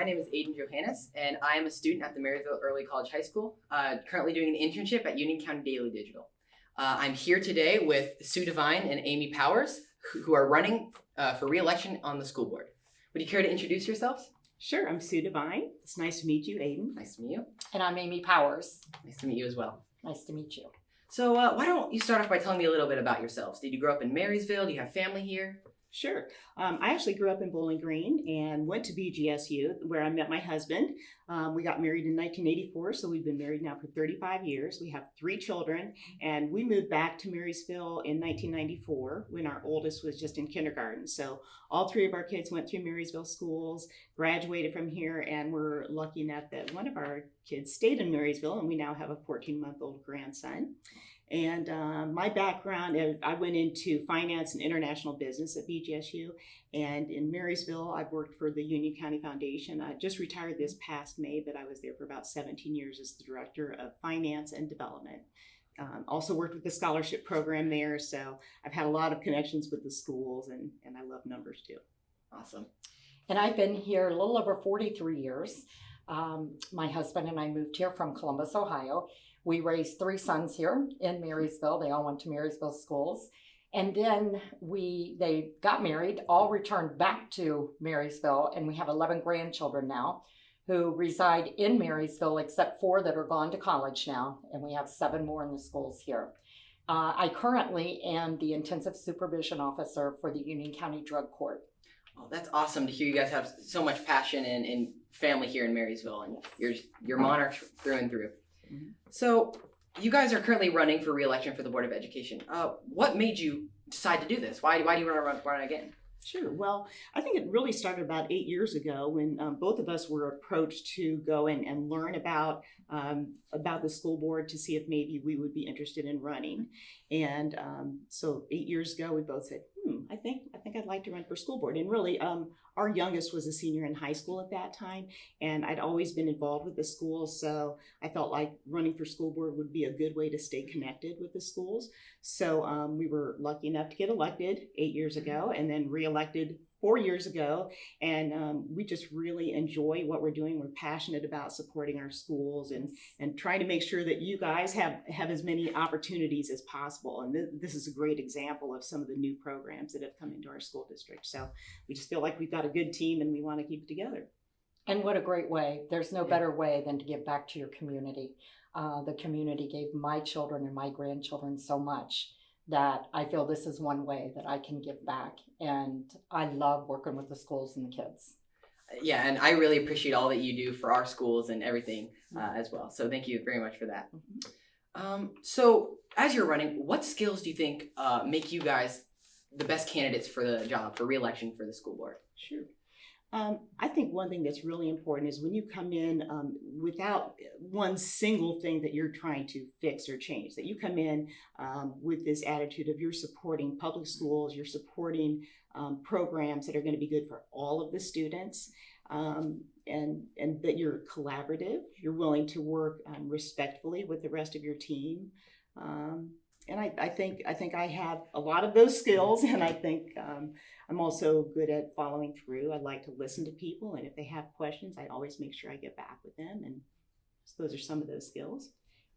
my name is Aiden Johannes, and I am a student at the Marysville Early College High School, currently doing an internship at Union County Daily Digital. I'm here today with Sue Devine and Amy Powers, who are running for re-election on the school board. Would you care to introduce yourselves? Sure, I'm Sue Devine. It's nice to meet you, Aiden. Nice to meet you. And I'm Amy Powers. Nice to meet you as well. Nice to meet you. So why don't you start off by telling me a little bit about yourselves? Did you grow up in Marysville? Do you have family here? Sure. I actually grew up in Bowling Green and went to BGSU, where I met my husband. We got married in 1984, so we've been married now for 35 years. We have 3 children, and we moved back to Marysville in 1994 when our oldest was just in kindergarten. So all 3 of our kids went through Marysville schools, graduated from here, and we're lucky enough that one of our kids stayed in Marysville, and we now have a 14-month-old grandson. And my background, I went into finance and international business at BGSU, and in Marysville, I've worked for the Union County Foundation. I just retired this past May, but I was there for about 17 years as the Director of Finance and Development. Also worked with the scholarship program there, so I've had a lot of connections with the schools, and I love numbers too. Awesome. And I've been here a little over 43 years. My husband and I moved here from Columbus, Ohio. We raised 3 sons here in Marysville. They all went to Marysville schools. And then they got married, all returned back to Marysville, and we have 11 grandchildren now who reside in Marysville, except 4 that are gone to college now, and we have 7 more in the schools here. I currently am the intensive supervision officer for the Union County Drug Court. Well, that's awesome to hear you guys have so much passion and family here in Marysville, and you're monarchs through and through. Mm-hmm. So you guys are currently running for re-election for the Board of Education. What made you decide to do this? Why do you want to run again? Sure. Well, I think it really started about 8 years ago when both of us were approached to go and learn about the school board to see if maybe we would be interested in running. And so 8 years ago, we both said, I think I'd like to run for school board. And really, our youngest was a senior in high school at that time, and I'd always been involved with the schools, so I felt like running for school board would be a good way to stay connected with the schools. So we were lucky enough to get elected 8 years ago and then re-elected 4 years ago, and we just really enjoy what we're doing. We're passionate about supporting our schools and trying to make sure that you guys have as many opportunities as possible. And this is a great example of some of the new programs that have come into our school district. So we just feel like we've got a good team and we want to keep it together. And what a great way. There's no better way than to give back to your community. The community gave my children and my grandchildren so much that I feel this is one way that I can give back. And I love working with the schools and the kids. Yeah, and I really appreciate all that you do for our schools and everything as well. So thank you very much for that. So as you're running, what skills do you think make you guys the best candidates for the job, for re-election for the school board? Sure. I think one thing that's really important is when you come in without one single thing that you're trying to fix or change, that you come in with this attitude of you're supporting public schools, you're supporting programs that are going to be good for all of the students, and that you're collaborative, you're willing to work respectfully with the rest of your team. And I think I have a lot of those skills, and I think I'm also good at following through. I like to listen to people, and if they have questions, I always make sure I get back with them. And so those are some of those skills.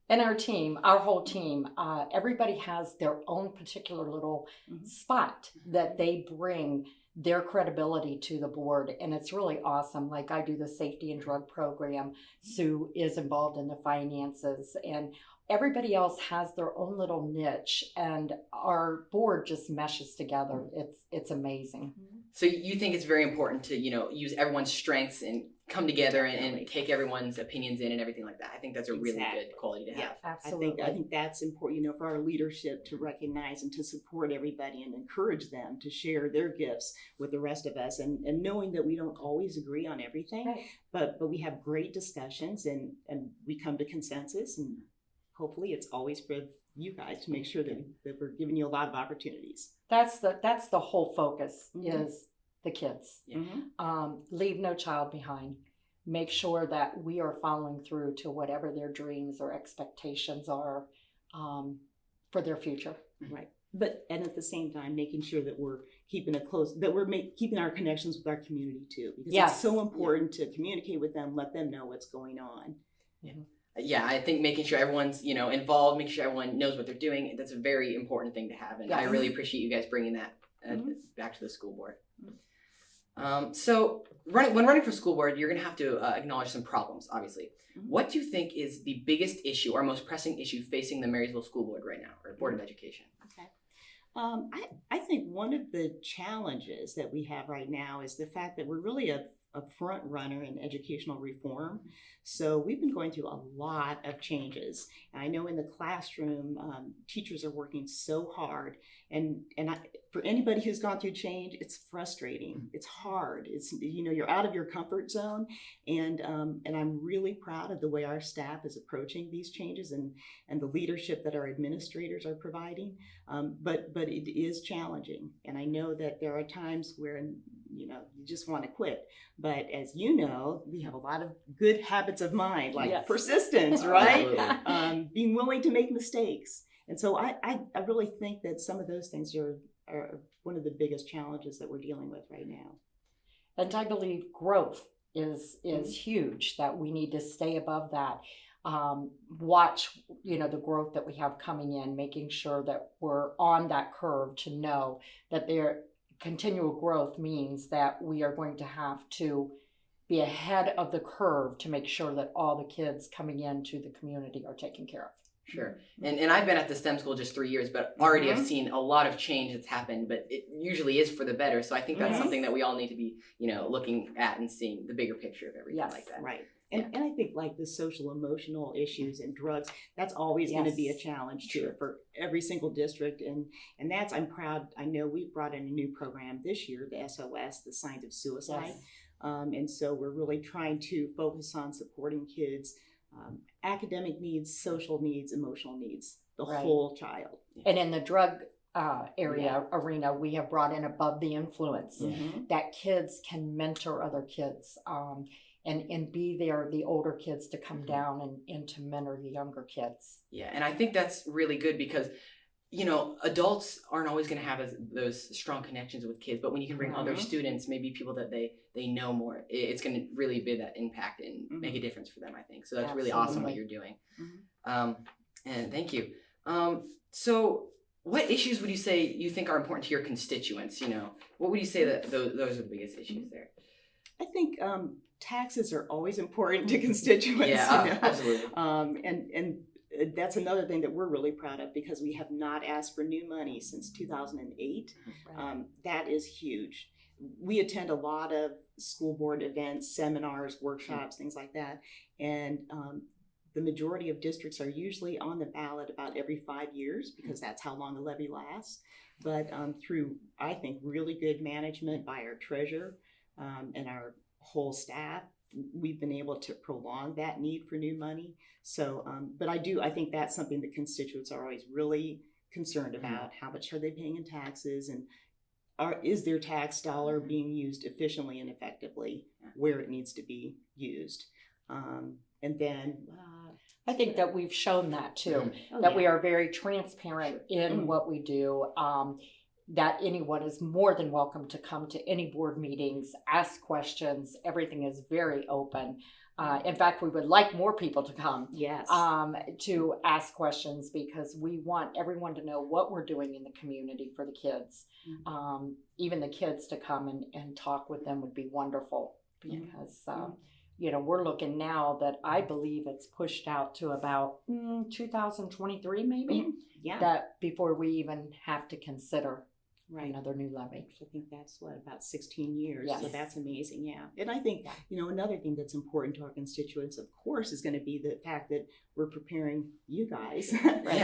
And our team, our whole team, everybody has their own particular little spot that they bring their credibility to the board, and it's really awesome. Like I do the safety and drug program. Sue is involved in the finances, and everybody else has their own little niche, and our board just meshes together. It's amazing. So you think it's very important to, use everyone's strengths and come together and take everyone's opinions in and everything like that. I think that's a really good quality to have. Yeah, absolutely. I think that's important, for our leadership to recognize and to support everybody and encourage them to share their gifts with the rest of us, and knowing that we don't always agree on everything, right. but we have great discussions and we come to consensus, and hopefully it's always for you guys to make sure that we're giving you a lot of opportunities. That's the whole focus is the kids. Leave no child behind. Make sure that we are following through to whatever their dreams or expectations are for their future. Right. and at the same time, making sure that we're keeping keeping our connections with our community too, because it's so important to communicate with them, let them know what's going on. Yeah, I think making sure everyone's, involved, making sure everyone knows what they're doing, that's a very important thing to have. And I really appreciate you guys bringing that back to the school board. So when running for school board, you're going to have to acknowledge some problems, obviously. What do you think is the biggest issue or most pressing issue facing the Marysville School Board right now, or Board of Education? Okay. I think one of the challenges that we have right now is the fact that we're really a front runner in educational reform. So we've been going through a lot of changes. And I know in the classroom, teachers are working so hard. And for anybody who's gone through change, it's frustrating. It's hard. It's, you're out of your comfort zone. And I'm really proud of the way our staff is approaching these changes and the leadership that our administrators are providing. But it is challenging. And I know that there are times where, you just want to quit. But as you know, we have a lot of good habits of mind, like persistence, right? Being willing to make mistakes. And so I really think that some of those things are one of the biggest challenges that we're dealing with right now. And I believe growth is huge, that we need to stay above that. Watch, the growth that we have coming in, making sure that we're on that curve to know that continual growth means that we are going to have to be ahead of the curve to make sure that all the kids coming into the community are taken care of. Sure. And I've been at the STEM school just 3 years, but already I've seen a lot of change that's happened, but it usually is for the better. So I think that's something that we all need to be, looking at and seeing the bigger picture of everything like that. Right. And I think like the social emotional issues and drugs, that's always going to be a challenge too for every single district. And I'm proud. I know we brought in a new program this year, the SOS, the Signs of Suicide. And so we're really trying to focus on supporting kids, academic needs, social needs, emotional needs, the whole child. And in the drug arena, we have brought in Above the Influence, that kids can mentor other kids. And be there, the older kids to come down and to mentor the younger kids. Yeah, and I think that's really good because, adults aren't always going to have those strong connections with kids, but when you can bring other students, maybe people that they know more, it's going to really be that impact and make a difference for them, I think. So that's really awesome what you're doing. And thank you. So what issues would you say you think are important to your constituents? What would you say that those are the biggest issues there? I think taxes are always important to constituents. Yeah, absolutely. And that's another thing that we're really proud of because we have not asked for new money since 2008. That is huge. We attend a lot of school board events, seminars, workshops, things like that. And the majority of districts are usually on the ballot about every 5 years because that's how long the levy lasts. But through, I think, really good management by our treasurer and our whole staff, we've been able to prolong that need for new money. So, but I think that's something that constituents are always really concerned about. How much are they paying in taxes, and is their tax dollar being used efficiently and effectively where it needs to be used? And then I think that we've shown that too, that we are very transparent in what we do. That anyone is more than welcome to come to any board meetings, ask questions. Everything is very open. In fact, we would like more people to come to ask questions because we want everyone to know what we're doing in the community for the kids. Even the kids to come and talk with them would be wonderful because, we're looking now that I believe it's pushed out to about 2023 maybe, that before we even have to consider another new levy. I think that's about 16 years. So that's amazing. And I think, another thing that's important to our constituents, of course, is going to be the fact that we're preparing you guys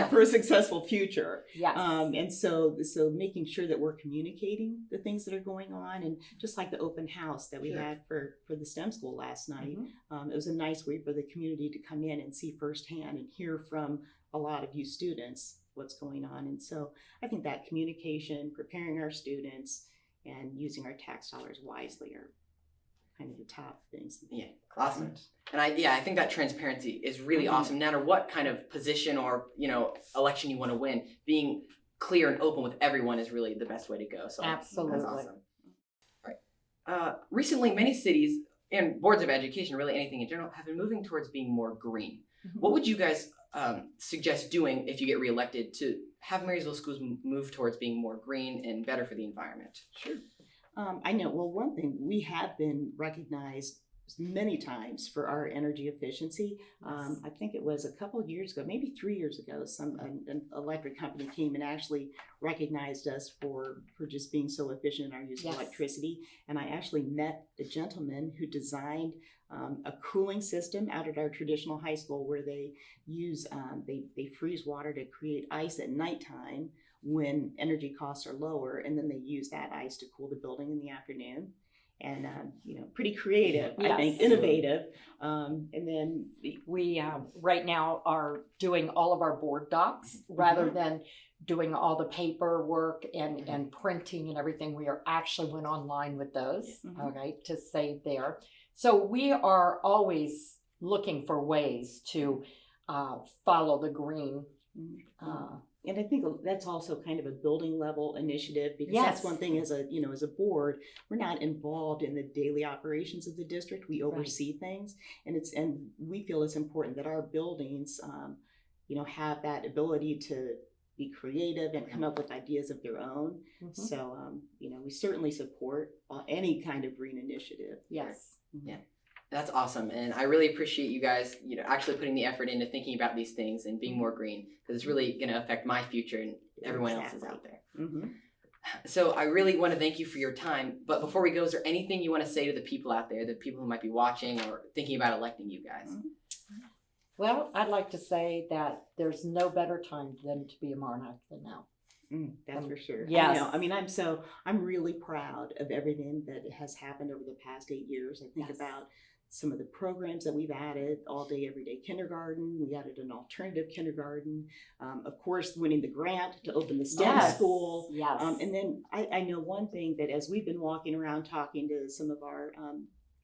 for a successful future. And so making sure that we're communicating the things that are going on, and just like the open house that we had for the STEM school last night, it was a nice way for the community to come in and see firsthand and hear from a lot of you students what's going on. And so I think that communication, preparing our students, and using our tax dollars wisely are kind of the top things. Yeah, awesome. And I think that transparency is really awesome. No matter what kind of position or election you want to win, being clear and open with everyone is really the best way to go. So Absolutely. that's awesome. All right. Recently, many cities and boards of education, really anything in general, have been moving towards being more green. Mhm. What would you guys suggest doing if you get reelected to have Marysville schools move towards being more green and better for the environment? Sure. I know, well, one thing, we have been recognized many times for our energy efficiency. I think it was a couple of years ago, maybe 3 years ago, an electric company came and actually recognized us for just being so efficient in our use Yes. of electricity. And I actually met a gentleman who designed a cooling system out at our traditional high school where they use, they freeze water to create ice at nighttime when energy costs are lower, and then they use that ice to cool the building in the afternoon. And pretty creative, I think, Yes. innovative. And then We right now are doing all of our board docs rather than doing all the paperwork and printing and everything. We are actually went online with those, okay, to save there. So we are always looking for ways to follow the green. And I think that's also kind of a building level initiative, because Yes. that's one thing as a board, we're not involved in the daily operations of the district. We oversee things, and we feel it's important that our buildings, have that ability to be creative and come up with ideas of their own. So, we certainly support any kind of green initiative. Yes. Yeah. That's awesome, and I really appreciate you guys, actually putting the effort into thinking about these things and being more green, because it's really going to affect my future and everyone else's out there. So I really want to thank you for your time. But before we go, is there anything you want to say to the people out there, the people who might be watching or thinking about electing you guys? Well, I'd like to say that there's no better time than to be a Monarch than now. That's for sure. Yes. I mean, I'm really proud of everything that has happened over the past 8 years. I think Yes. about some of the programs that we've added, all day, everyday kindergarten. We added an alternative kindergarten. Of course, winning the grant to open the STEM Yes. school. Yes. And then I know one thing, that as we've been walking around talking to some of our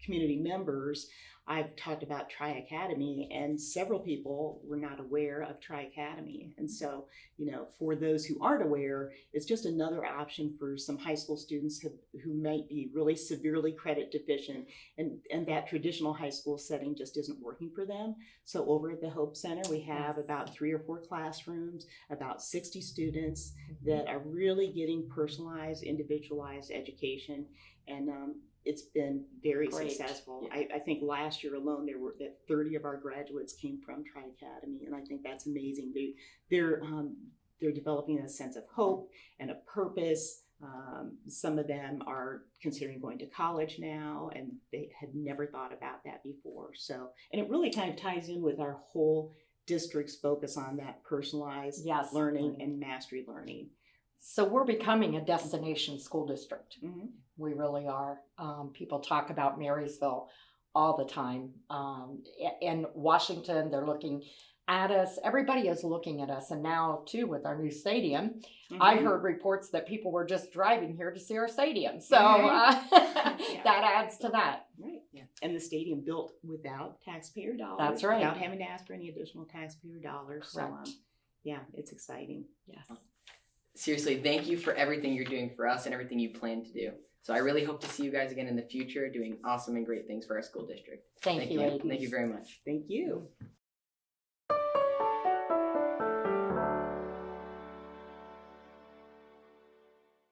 community members, I've talked about Tri-Academy, and several people were not aware of Tri-Academy. And so, for those who aren't aware, it's just another option for some high school students who might be really severely credit deficient, and that traditional high school setting just isn't working for them. So over at the Hope Center, we have about 3 or 4 classrooms, about 60 students that are really getting personalized, individualized education. And it's been very Great. successful. Yeah. I think last year alone there were 30 of our graduates came from Tri-Academy, and I think that's amazing. They're developing a sense of hope and a purpose. Some of them are considering going to college now, and they had never thought about that before. So, and it really kind of ties in with our whole district's focus on that personalized Yes. learning and mastery learning. So we're becoming a destination school district. Mm-hmm. We really are. People talk about Marysville all the time. In Washington, they're looking at us. Everybody is looking at us. And now, too, with our new stadium, I heard reports that people were just driving here to see our stadium. So that adds to that. Right. Yeah. And the stadium built without taxpayer dollars. That's right. Without having to ask for any additional taxpayer dollars. Correct. So, it's exciting. Yes. Seriously, thank you for everything you're doing for us and everything you plan to do. So I really hope to see you guys again in the future doing awesome and great things for our school district. Thank you, Aiden. Thank you very much. Thank you.